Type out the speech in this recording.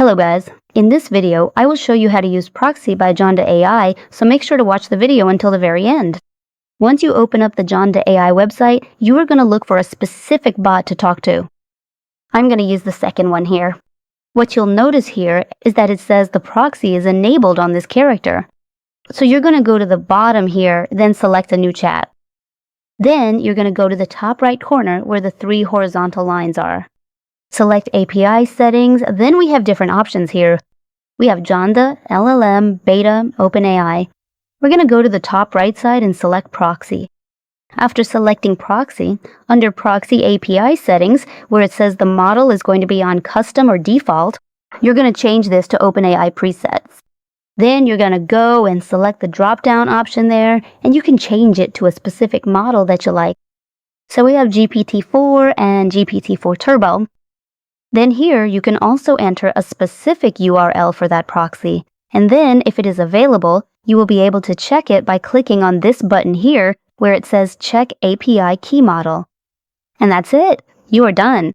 Hello guys, in this video I will show you how to use Proxy by Janitor AI, so make sure to watch the video until the very end. Once you open up the Janitor AI website, you are going to look for a specific bot to talk to. I'm going to use the second one here. What you'll notice here is that it says the proxy is enabled on this character. So you're going to go to the bottom here, then select a new chat. Then you're going to go to the top right corner where the three horizontal lines are. Select API settings, then we have different options here. We have Janitor, LLM, Beta, OpenAI. We're going to go to the top right side and select Proxy. After selecting Proxy, under Proxy API settings, where it says the model is going to be on custom or default, you're going to change this to OpenAI presets. Then you're going to go and select the drop-down option there, and you can change it to a specific model that you like. So we have GPT-4 and GPT-4 Turbo. Then here, you can also enter a specific URL for that proxy, and then if it is available, you will be able to check it by clicking on this button here where it says Check API Key Model. And that's it! You are done!